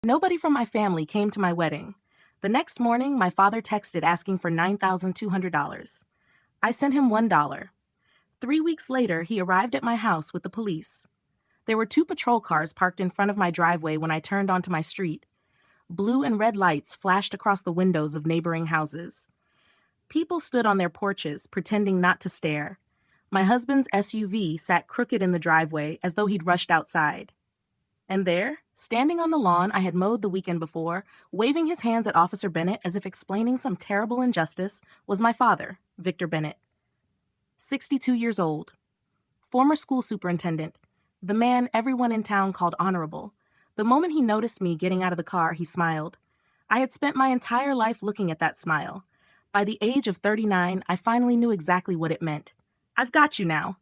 Nobody from my family came to my wedding. The next morning, my father texted asking for $9,200. I sent him $1. 3 weeks later, he arrived at my house with the police. There were 2 patrol cars parked in front of my driveway when I turned onto my street. Blue and red lights flashed across the windows of neighboring houses. People stood on their porches, pretending not to stare. My husband's SUV sat crooked in the driveway as though he'd rushed outside. And there, standing on the lawn I had mowed the weekend before, waving his hands at Officer Bennett as if explaining some terrible injustice, was my father, Victor Bennett. 62 years old. Former school superintendent. The man everyone in town called honorable. The moment he noticed me getting out of the car, he smiled. I had spent my entire life looking at that smile. By the age of 39, I finally knew exactly what it meant. I've got you now.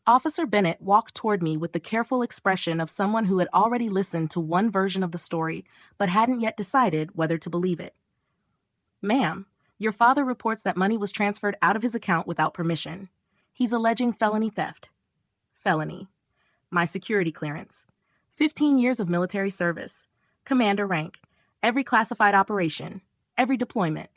Officer Bennett walked toward me with the careful expression of someone who had already listened to one version of the story, but hadn't yet decided whether to believe it. Ma'am, your father reports that money was transferred out of his account without permission. He's alleging felony theft. Felony. My security clearance. 15 years of military service. Commander rank. Every classified operation. Every deployment.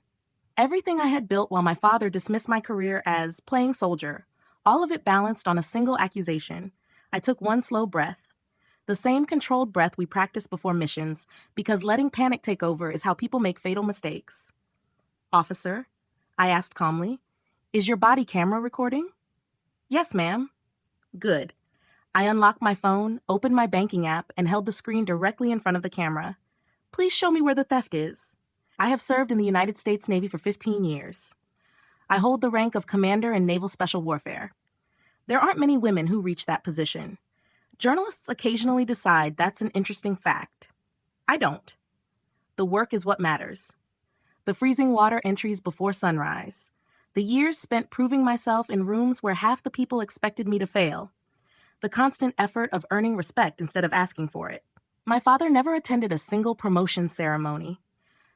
Everything I had built while my father dismissed my career as playing soldier. All of it balanced on a single accusation. I took one slow breath. The same controlled breath we practice before missions, because letting panic take over is how people make fatal mistakes. Officer, I asked calmly, is your body camera recording? Yes, ma'am. Good. I unlocked my phone, opened my banking app, and held the screen directly in front of the camera. Please show me where the theft is. I have served in the United States Navy for 15 years. I hold the rank of Commander in Naval Special Warfare. There aren't many women who reach that position. Journalists occasionally decide that's an interesting fact. I don't. The work is what matters. The freezing water entries before sunrise. The years spent proving myself in rooms where half the people expected me to fail. The constant effort of earning respect instead of asking for it. My father never attended a single promotion ceremony.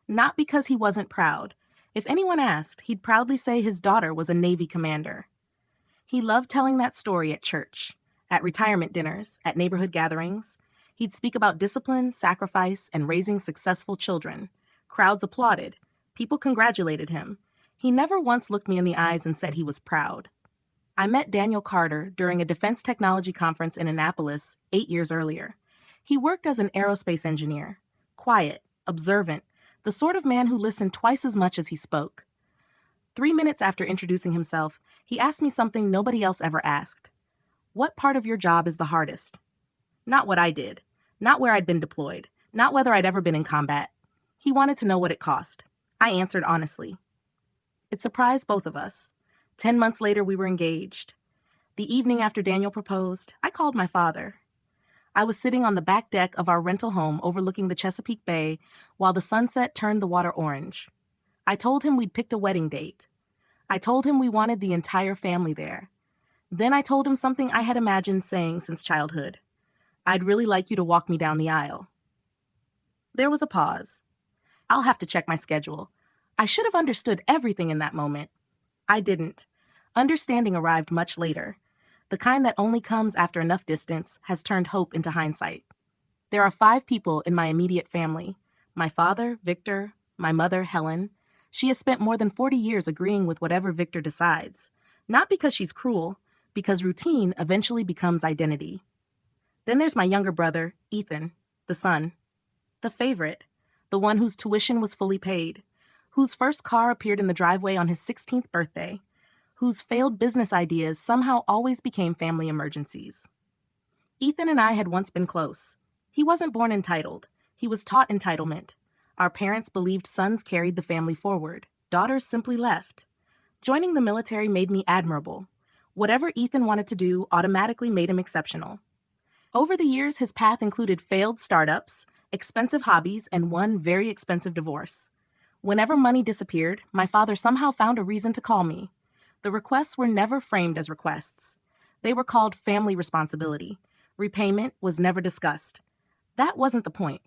Not because he wasn't proud. If anyone asked, he'd proudly say his daughter was a Navy commander. He loved telling that story at church, at retirement dinners, at neighborhood gatherings. He'd speak about discipline, sacrifice, and raising successful children. Crowds applauded. People congratulated him. He never once looked me in the eyes and said he was proud. I met Daniel Carter during a defense technology conference in Annapolis 8 years earlier. He worked as an aerospace engineer. Quiet, observant, the sort of man who listened twice as much as he spoke. 3 minutes after introducing himself, he asked me something nobody else ever asked. What part of your job is the hardest? Not what I did. Not where I'd been deployed. Not whether I'd ever been in combat. He wanted to know what it cost. I answered honestly. It surprised both of us. 10 months later, we were engaged. The evening after Daniel proposed, I called my father. I was sitting on the back deck of our rental home overlooking the Chesapeake Bay while the sunset turned the water orange. I told him we'd picked a wedding date. I told him we wanted the entire family there. Then I told him something I had imagined saying since childhood. I'd really like you to walk me down the aisle. There was a pause. I'll have to check my schedule. I should have understood everything in that moment. I didn't. Understanding arrived much later. The kind that only comes after enough distance has turned hope into hindsight. There are 5 people in my immediate family. My father, Victor, my mother, Helen. She has spent more than 40 years agreeing with whatever Victor decides. Not because she's cruel, because routine eventually becomes identity. Then there's my younger brother, Ethan, the son. The favorite, the one whose tuition was fully paid, whose first car appeared in the driveway on his 16th birthday, whose failed business ideas somehow always became family emergencies. Ethan and I had once been close. He wasn't born entitled. He was taught entitlement. Our parents believed sons carried the family forward. Daughters simply left. Joining the military made me admirable. Whatever Ethan wanted to do automatically made him exceptional. Over the years, his path included failed startups, expensive hobbies, and one very expensive divorce. Whenever money disappeared, my father somehow found a reason to call me. The requests were never framed as requests. They were called family responsibility. Repayment was never discussed. That wasn't the point.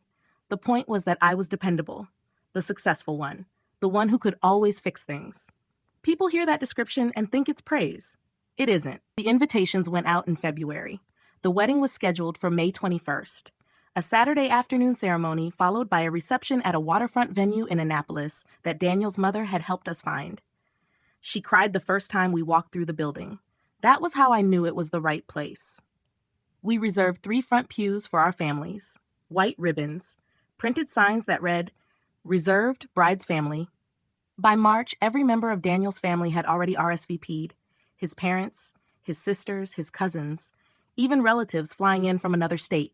The point was that I was dependable, the successful one, the one who could always fix things. People hear that description and think it's praise. It isn't. The invitations went out in February. The wedding was scheduled for May 21st. A Saturday afternoon ceremony followed by a reception at a waterfront venue in Annapolis that Daniel's mother had helped us find. She cried the first time we walked through the building. That was how I knew it was the right place. We reserved 3 front pews for our families, white ribbons, printed signs that read, "Reserved Bride's Family." By March, every member of Daniel's family had already RSVP'd. His parents, his sisters, his cousins, even relatives flying in from another state.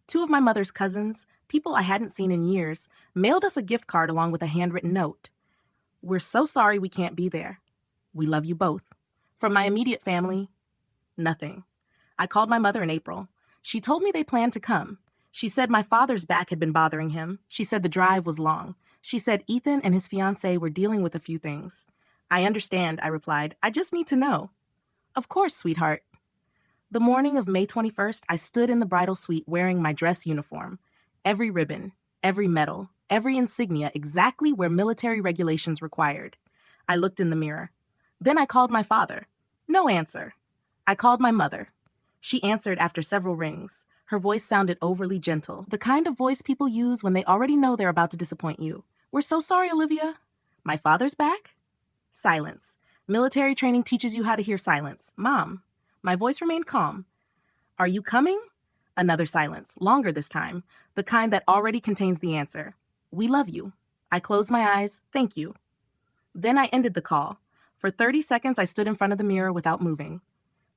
2 of my mother's cousins, people I hadn't seen in years, mailed us a gift card along with a handwritten note. "We're so sorry we can't be there. We love you both." From my immediate family, nothing. I called my mother in April. She told me they planned to come. She said my father's back had been bothering him. She said the drive was long. She said Ethan and his fiancée were dealing with a few things. "I understand," I replied. "I just need to know." "Of course, sweetheart." The morning of May 21st, I stood in the bridal suite wearing my dress uniform. Every ribbon, every medal, every insignia exactly where military regulations required. I looked in the mirror. Then I called my father. No answer. I called my mother. She answered after several rings. Her voice sounded overly gentle, the kind of voice people use when they already know they're about to disappoint you. "We're so sorry, Olivia." "My father's back?" Silence. Military training teaches you how to hear silence. "Mom." My voice remained calm. "Are you coming?" Another silence, longer this time, the kind that already contains the answer. "We love you." I closed my eyes. "Thank you." Then I ended the call. For 30 seconds, I stood in front of the mirror without moving.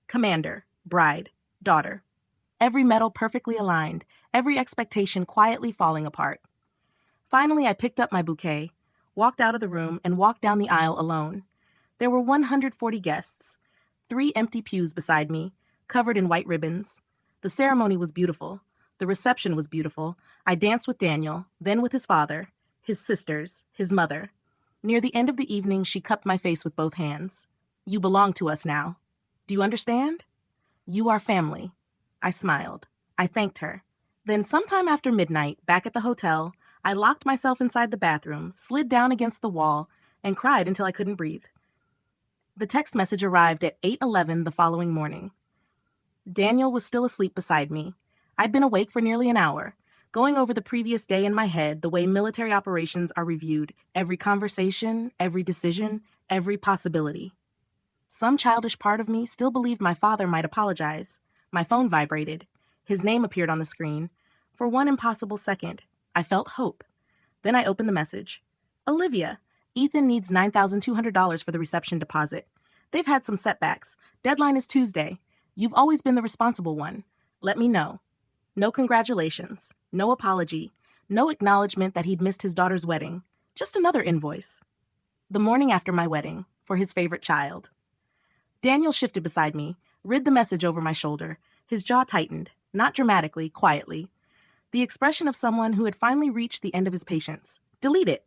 Commander, bride, daughter. Every medal perfectly aligned, every expectation quietly falling apart. Finally, I picked up my bouquet, walked out of the room, and walked down the aisle alone. There were 140 guests, 3 empty pews beside me, covered in white ribbons. The ceremony was beautiful. The reception was beautiful. I danced with Daniel, then with his father, his sisters, his mother. Near the end of the evening, she cupped my face with both hands. "You belong to us now. Do you understand? You are family." I smiled. I thanked her. Then sometime after midnight, back at the hotel, I locked myself inside the bathroom, slid down against the wall, and cried until I couldn't breathe. The text message arrived at 8:11 the following morning. Daniel was still asleep beside me. I'd been awake for nearly an hour, going over the previous day in my head the way military operations are reviewed, every conversation, every decision, every possibility. Some childish part of me still believed my father might apologize. My phone vibrated. His name appeared on the screen. For one impossible second, I felt hope. Then I opened the message. "Olivia, Ethan needs $9,200 for the reception deposit. They've had some setbacks. Deadline is Tuesday. You've always been the responsible one. Let me know." No congratulations, no apology, no acknowledgement that he'd missed his daughter's wedding. Just another invoice. The morning after my wedding, for his favorite child. Daniel shifted beside me, read the message over my shoulder. His jaw tightened, not dramatically, quietly. The expression of someone who had finally reached the end of his patience. "Delete it,"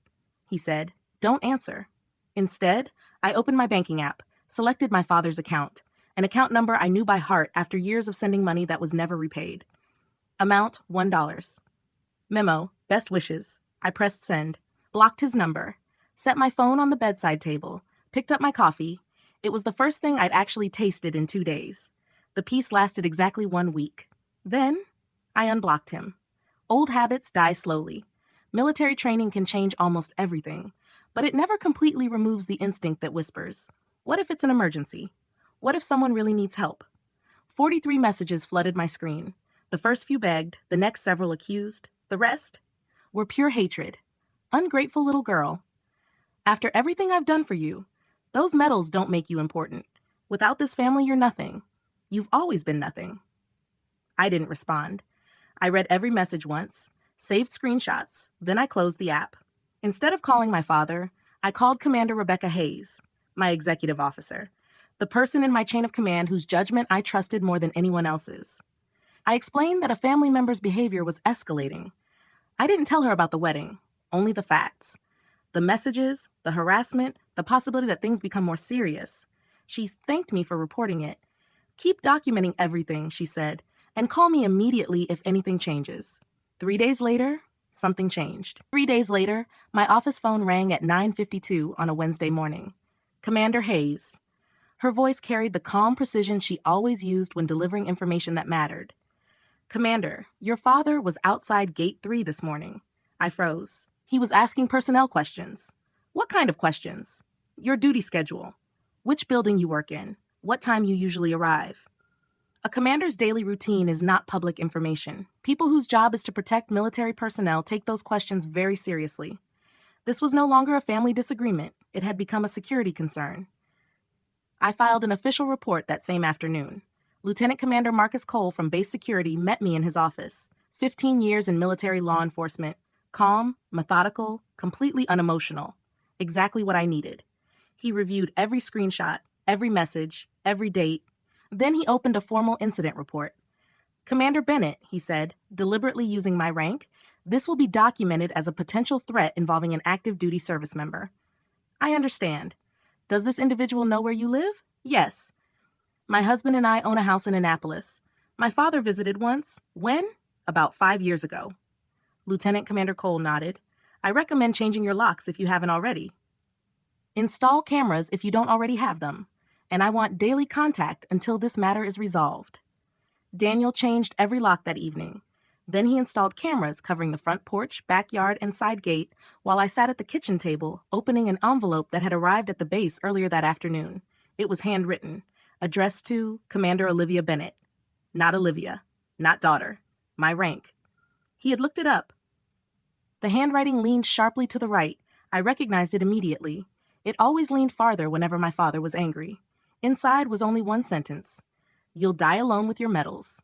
he said. "Don't answer." Instead, I opened my banking app, selected my father's account, an account number I knew by heart after years of sending money that was never repaid. Amount, $1. Memo, best wishes. I pressed send, blocked his number, set my phone on the bedside table, picked up my coffee. It was the first thing I'd actually tasted in 2 days. The peace lasted exactly 1 week. Then, I unblocked him. Old habits die slowly. Military training can change almost everything, but it never completely removes the instinct that whispers, "What if it's an emergency? What if someone really needs help?" 43 messages flooded my screen. The first few begged, the next several accused. The rest were pure hatred. "Ungrateful little girl. After everything I've done for you, those medals don't make you important. Without this family, you're nothing. You've always been nothing." I didn't respond. I read every message once, saved screenshots, then I closed the app. Instead of calling my father, I called Commander Rebecca Hayes, my executive officer, the person in my chain of command whose judgment I trusted more than anyone else's. I explained that a family member's behavior was escalating. I didn't tell her about the wedding, only the facts. The messages, the harassment, the possibility that things become more serious. She thanked me for reporting it. "Keep documenting everything," she said, "and call me immediately if anything changes." 3 days later, something changed. 3 days later, my office phone rang at 9:52 on a Wednesday morning. Commander Hayes. Her voice carried the calm precision she always used when delivering information that mattered. Commander, your father was outside Gate 3 this morning. I froze. He was asking personnel questions. What kind of questions? Your duty schedule. Which building you work in. What time you usually arrive. A commander's daily routine is not public information. People whose job is to protect military personnel take those questions very seriously. This was no longer a family disagreement. It had become a security concern. I filed an official report that same afternoon. Lieutenant Commander Marcus Cole from Base Security met me in his office. 15 years in military law enforcement. Calm, methodical, completely unemotional. Exactly what I needed. He reviewed every screenshot, every message, every date. Then he opened a formal incident report. Commander Bennett, he said, deliberately using my rank, this will be documented as a potential threat involving an active duty service member. I understand. Does this individual know where you live? Yes. My husband and I own a house in Annapolis. My father visited once. When? About 5 years ago. Lieutenant Commander Cole nodded. I recommend changing your locks if you haven't already. Install cameras if you don't already have them. And I want daily contact until this matter is resolved. Daniel changed every lock that evening. Then he installed cameras covering the front porch, backyard, and side gate while I sat at the kitchen table opening an envelope that had arrived at the base earlier that afternoon. It was handwritten, addressed to Commander Olivia Bennett. Not Olivia, not daughter, my rank. He had looked it up. The handwriting leaned sharply to the right. I recognized it immediately. It always leaned farther whenever my father was angry. Inside was only one sentence. You'll die alone with your medals.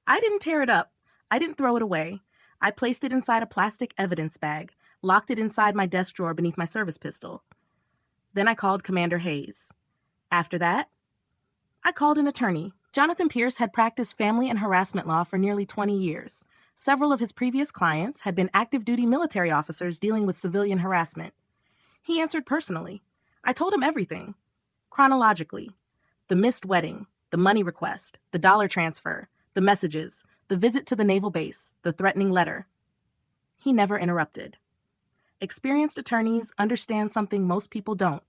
I didn't tear it up. I didn't throw it away. I placed it inside a plastic evidence bag, locked it inside my desk drawer beneath my service pistol. Then I called Commander Hayes. After that, I called an attorney. Jonathan Pierce had practiced family and harassment law for nearly 20 years. Several of his previous clients had been active duty military officers dealing with civilian harassment. He answered personally. I told him everything. Chronologically. The missed wedding, the money request, the dollar transfer, the messages, the visit to the naval base, the threatening letter. He never interrupted. Experienced attorneys understand something most people don't.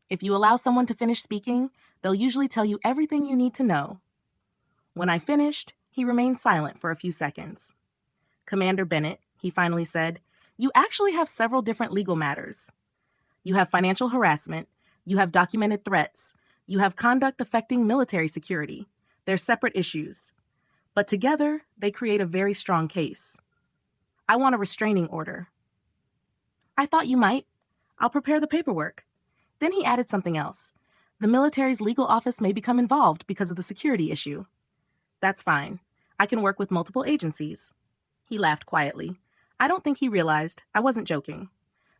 If you allow someone to finish speaking, they'll usually tell you everything you need to know. When I finished, he remained silent for a few seconds. Commander Bennett, he finally said, you actually have several different legal matters. You have financial harassment, you have documented threats, you have conduct affecting military security. They're separate issues. But together, they create a very strong case. I want a restraining order. I thought you might. I'll prepare the paperwork. Then he added something else. The military's legal office may become involved because of the security issue. That's fine. I can work with multiple agencies. He laughed quietly. I don't think he realized I wasn't joking.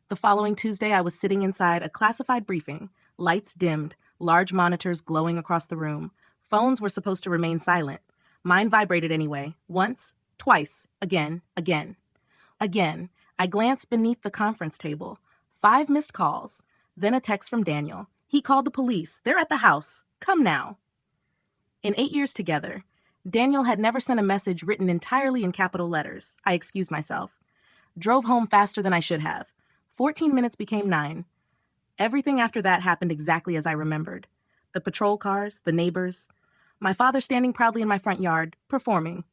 The following Tuesday, I was sitting inside a classified briefing, lights dimmed, large monitors glowing across the room. Phones were supposed to remain silent. Mine vibrated anyway, once, twice, again. Again, I glanced beneath the conference table. 5 missed calls, then a text from Daniel. He called the police. They're at the house. Come now. In 8 years together, Daniel had never sent a message written entirely in capital letters. I excused myself. Drove home faster than I should have. 14 minutes became 9. Everything after that happened exactly as I remembered. The patrol cars, the neighbors, my father standing proudly in my front yard, performing,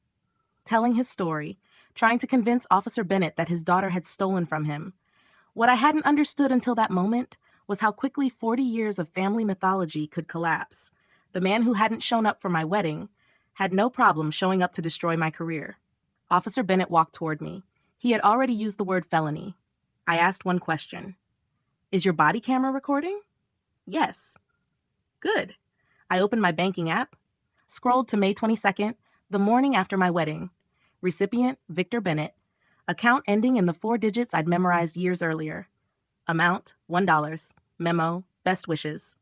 telling his story, trying to convince Officer Bennett that his daughter had stolen from him. What I hadn't understood until that moment was how quickly 40 years of family mythology could collapse. The man who hadn't shown up for my wedding had no problem showing up to destroy my career. Officer Bennett walked toward me. He had already used the word felony. I asked one question. Is your body camera recording? Yes. Good. I opened my banking app, scrolled to May 22nd, the morning after my wedding. Recipient, Victor Bennett. Account ending in the 4 digits I'd memorized years earlier. Amount, $1. Memo, best wishes.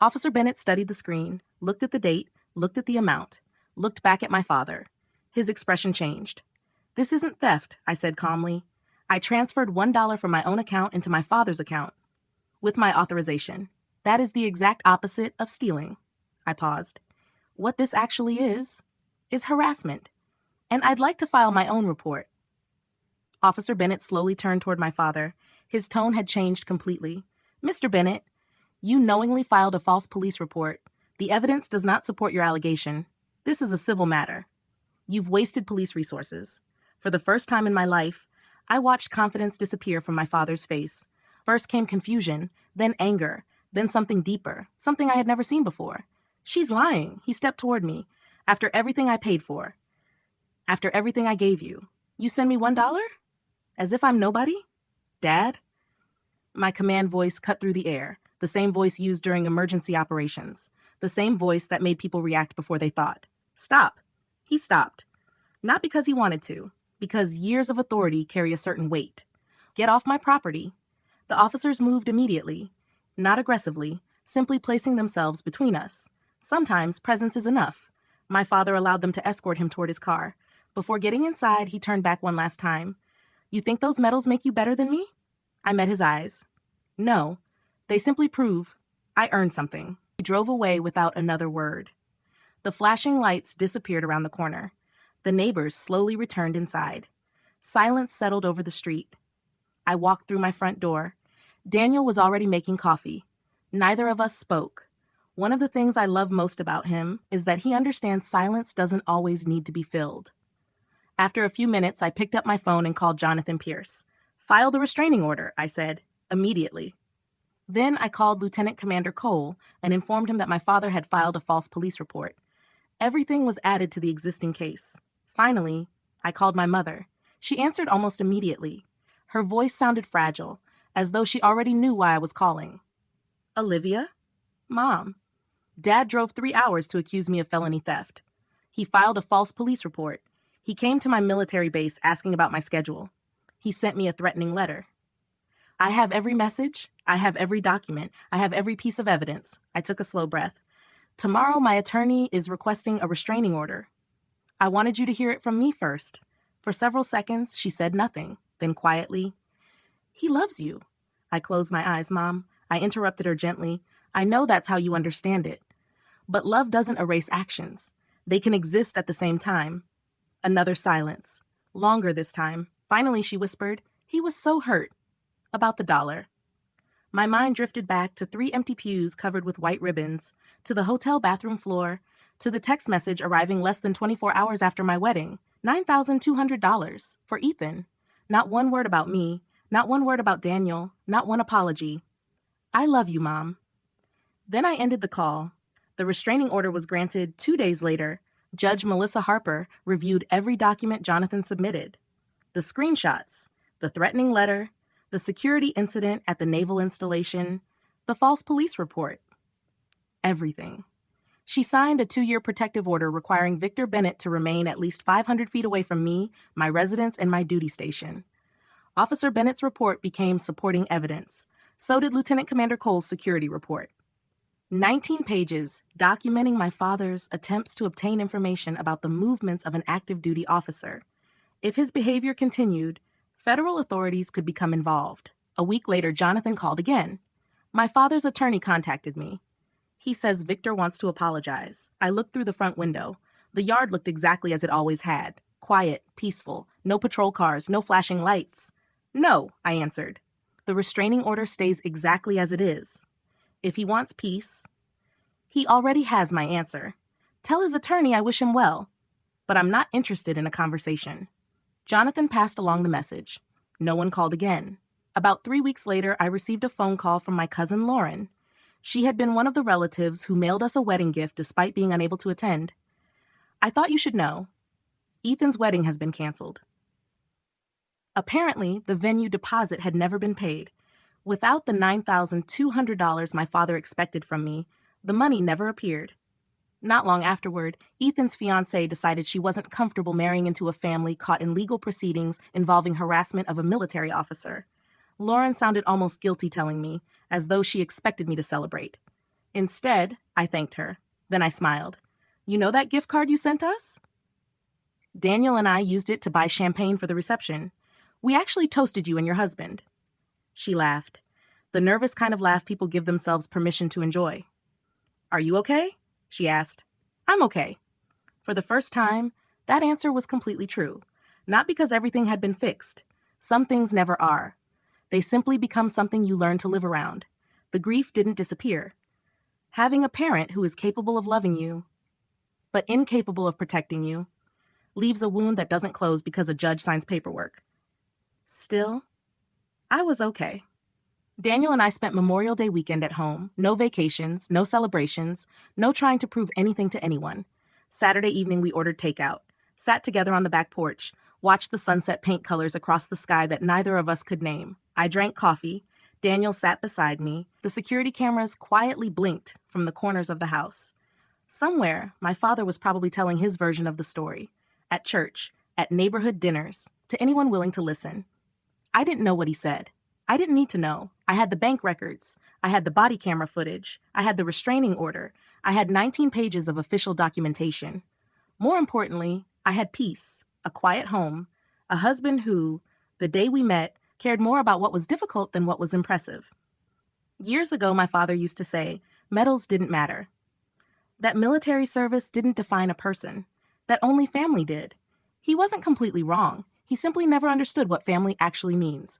Officer Bennett studied the screen, looked at the date, looked at the amount, looked back at my father. His expression changed. This isn't theft, I said calmly. I transferred $1 from my own account into my father's account. With my authorization. That is the exact opposite of stealing. I paused. What this actually is harassment. And I'd like to file my own report. Officer Bennett slowly turned toward my father. His tone had changed completely. Mr. Bennett, you knowingly filed a false police report. The evidence does not support your allegation. This is a civil matter. You've wasted police resources. For the first time in my life, I watched confidence disappear from my father's face. First came confusion, then anger, then something deeper, something I had never seen before. She's lying. He stepped toward me. After everything I paid for, after everything I gave you, you send me $1? As if I'm nobody? Dad? My command voice cut through the air, the same voice used during emergency operations, the same voice that made people react before they thought. Stop. He stopped. Not because he wanted to, because years of authority carry a certain weight. Get off my property. The officers moved immediately, not aggressively, simply placing themselves between us. Sometimes presence is enough. My father allowed them to escort him toward his car. Before getting inside, he turned back one last time. You think those medals make you better than me? I met his eyes. No, they simply prove I earned something. He drove away without another word. The flashing lights disappeared around the corner. The neighbors slowly returned inside. Silence settled over the street. I walked through my front door. Daniel was already making coffee. Neither of us spoke. One of the things I love most about him is that he understands silence doesn't always need to be filled. After a few minutes, I picked up my phone and called Jonathan Pierce. File the restraining order, I said, immediately. Then I called Lieutenant Commander Cole and informed him that my father had filed a false police report. Everything was added to the existing case. Finally, I called my mother. She answered almost immediately. Her voice sounded fragile, as though she already knew why I was calling. Olivia? Mom. Dad drove 3 hours to accuse me of felony theft. He filed a false police report. He came to my military base asking about my schedule. He sent me a threatening letter. I have every message. I have every document. I have every piece of evidence. I took a slow breath. Tomorrow, my attorney is requesting a restraining order. I wanted you to hear it from me first. For several seconds, she said nothing. Then quietly, he loves you. I closed my eyes, Mom. I interrupted her gently. I know that's how you understand it. But love doesn't erase actions. They can exist at the same time. Another silence. Longer this time. Finally, she whispered, he was so hurt. About the $1. My mind drifted back to 3 empty pews covered with white ribbons, to the hotel bathroom floor, to the text message arriving less than 24 hours after my wedding. $9,200 for Ethan. Not one word about me, not one word about Daniel, not one apology. I love you, Mom. Then I ended the call. The restraining order was granted 2 days later. Judge Melissa Harper reviewed every document Jonathan submitted. The screenshots, the threatening letter, the security incident at the naval installation, the false police report. Everything. She signed a 2-year protective order requiring Victor Bennett to remain at least 500 feet away from me, my residence, and my duty station. Officer Bennett's report became supporting evidence. So did Lieutenant Commander Cole's security report. 19 pages documenting my father's attempts to obtain information about the movements of an active duty officer. If his behavior continued, federal authorities could become involved. A week later, Jonathan called again. My father's attorney contacted me. He says Victor wants to apologize. I looked through the front window. The yard looked exactly as it always had. Quiet, peaceful, no patrol cars, no flashing lights. No, I answered. The restraining order stays exactly as it is. If he wants peace, he already has my answer. Tell his attorney I wish him well. But I'm not interested in a conversation. Jonathan passed along the message. No one called again. About 3 weeks later, I received a phone call from my cousin Lauren. She had been one of the relatives who mailed us a wedding gift despite being unable to attend. I thought you should know. Ethan's wedding has been canceled. Apparently, the venue deposit had never been paid. Without the $9,200 my father expected from me, the money never appeared. Not long afterward, Ethan's fiancée decided she wasn't comfortable marrying into a family caught in legal proceedings involving harassment of a military officer. Lauren sounded almost guilty telling me, as though she expected me to celebrate. Instead, I thanked her. Then I smiled. You know that gift card you sent us? Daniel and I used it to buy champagne for the reception. We actually toasted you and your husband. She laughed, the nervous kind of laugh people give themselves permission to enjoy. Are you okay? She asked. I'm okay. For the first time, that answer was completely true. Not because everything had been fixed. Some things never are. They simply become something you learn to live around. The grief didn't disappear. Having a parent who is capable of loving you, but incapable of protecting you, leaves a wound that doesn't close because a judge signs paperwork. Still, I was okay. Daniel and I spent Memorial Day weekend at home. No vacations, no celebrations, no trying to prove anything to anyone. Saturday evening, we ordered takeout, sat together on the back porch, watched the sunset paint colors across the sky that neither of us could name. I drank coffee. Daniel sat beside me. The security cameras quietly blinked from the corners of the house. Somewhere, my father was probably telling his version of the story. At church, at neighborhood dinners, to anyone willing to listen. I didn't know what he said. I didn't need to know. I had the bank records. I had the body camera footage. I had the restraining order. I had 19 pages of official documentation. More importantly, I had peace, a quiet home, a husband who, the day we met, cared more about what was difficult than what was impressive. Years ago, my father used to say, medals didn't matter. That military service didn't define a person. That only family did. He wasn't completely wrong. He simply never understood what family actually means.